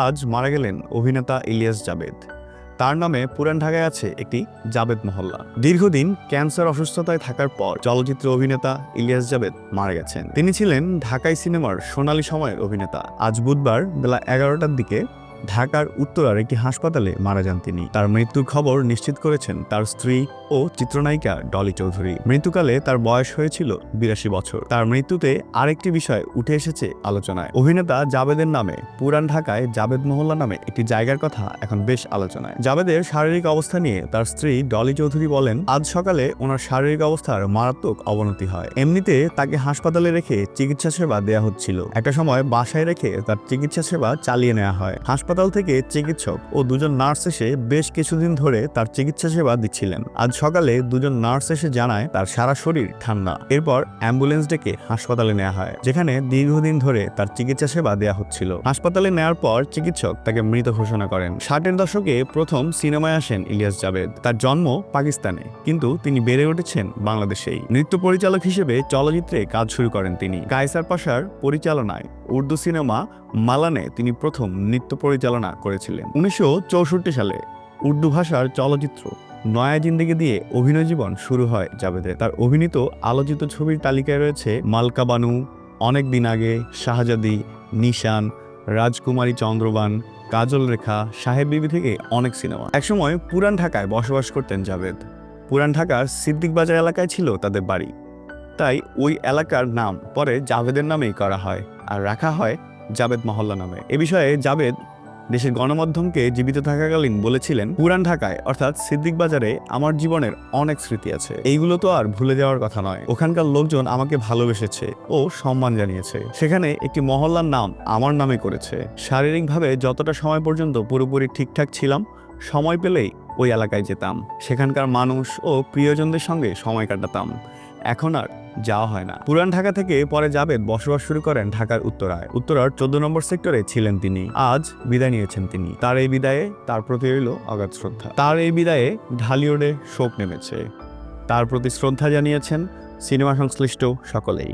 আজ মারা গেলেন অভিনেতা ইলিয়াস জাবেদ। তার নামে পুরান ঢাকায় আছে একটি জাবেদ মহল্লা। দীর্ঘদিন ক্যান্সার অসুস্থতায় থাকার পর চলচ্চিত্র অভিনেতা ইলিয়াস জাবেদ মারা গেছেন। তিনি ছিলেন ঢাকাই সিনেমার সোনালী সময়ের অভিনেতা। আজ বুধবার বেলা 11টার দিকে ঢাকার উত্তরার একটি হাসপাতালে মারা যান তিনি। তার মৃত্যুর খবর নিশ্চিত করেছেন তার স্ত্রী ও চিত্রনায়িকা ডলি চৌধুরী। মৃত্যুকালে তার বয়স হয়েছিল 82 বছর। তার মৃত্যুতে আরেকটি বিষয় উঠে এসেছে আলোচনায়। অভিনেতা জাবেদের নামে পুরান ঢাকায় জাবেদ মহল্লা নামে একটি জায়গার কথা এখন বেশ আলোচনায়। জাবেদের শারীরিক অবস্থা নিয়ে তার স্ত্রী ডলি চৌধুরী বলেন, আজ সকালে ওনার শারীরিক অবস্থার মারাত্মক অবনতি হয়। এমনিতে তাকে হাসপাতালে রেখে চিকিৎসা সেবা দেয়া হচ্ছিল। একটা সময় বাসায় রেখে তার চিকিৎসা সেবা চালিয়ে নেওয়া হয়। হাসপাতাল থেকে চিকিৎসক ও দুজন নার্স এসে বেশ কিছুদিন ধরে তার চিকিৎসা সেবা দিচ্ছিলেন। আজ সকালে দুজন নার্স এসে জানায় তার সারা শরীর ঠান্ডা। এরপর অ্যাম্বুলেন্স ডেকে হাসপাতালে নেওয়া হয়, যেখানে দীর্ঘদিন ধরে তার চিকিৎসা সেবা দেওয়া হচ্ছিল। হাসপাতালে নেওয়ার পর চিকিৎসক তাকে মৃত ঘোষণা করেন। 60-এর দশকে প্রথম সিনেমায় আসেন ইলিয়াস জাবেদ। তার জন্ম পাকিস্তানে, কিন্তু তিনি বেড়ে উঠেছেন বাংলাদেশেই। নৃত্য পরিচালক হিসেবে চলচ্চিত্রে কাজ শুরু করেন তিনি। কায়সার পাশার পরিচালনায় উর্দু সিনেমা মালানে তিনি প্রথম নৃত্য পরিচালনা করেছিলেন। 1964 সালে উর্দু ভাষার চলচ্চিত্র নয়া জিন্দেগি দিয়ে অভিনয় জীবন শুরু হয় জাবেদের। তার অভিনীত আলোচিত ছবির তালিকায় রয়েছে মালকা বানু, অনেক দিন আগে, শাহজাদি, নিশান, রাজকুমারী চন্দ্রবান, কাজল রেখা, সাহেব বিবি থেকে অনেক সিনেমা। একসময় পুরান ঢাকায় বসবাস করতেন জাবেদ। পুরান ঢাকার সিদ্দিক বাজার এলাকায় ছিল তাদের বাড়ি। তাই ওই এলাকার নাম পরে জাবেদের নামেই করা হয় আর রাখা হয় জাবেদ মহল্লা নামে। এ বিষয়ে জাবেদ দেশের গণমাধ্যমকে জীবিত থাকাকালীন বলেছিলেন, পুরান ঢাকায় অর্থাৎ সিদ্দিক বাজারে আমার জীবনের অনেক স্মৃতি আছে। এইগুলো তো আর ভুলে যাওয়ার কথা নয়। ওখানকার লোকজন আমাকে ভালোবেসেছে ও সম্মান জানিয়েছে। সেখানে একটি মহল্লার নাম আমার নামে করেছে। শারীরিকভাবে যতটা সময় পর্যন্ত পুরোপুরি ঠিকঠাক ছিলাম, সময় পেলেই ওই এলাকায় যেতাম। সেখানকার মানুষ ও প্রিয়জনদের সঙ্গে সময় কাটাতাম। এখন আর যাওয়া হয় না। পুরান ঢাকা থেকে পরে জাবেদ বসবাস শুরু করেন ঢাকার উত্তরায়। উত্তরার 14 নম্বর সেক্টরে ছিলেন তিনি। আজ বিদায় নিয়েছেন তিনি। তার এই বিদায়ে তার প্রতি রইল অগাধ শ্রদ্ধা। তার এই বিদায়ে ঢালিউডে শোক নেমেছে। তার প্রতি শ্রদ্ধা জানিয়েছেন সিনেমা সংশ্লিষ্ট সকলেই।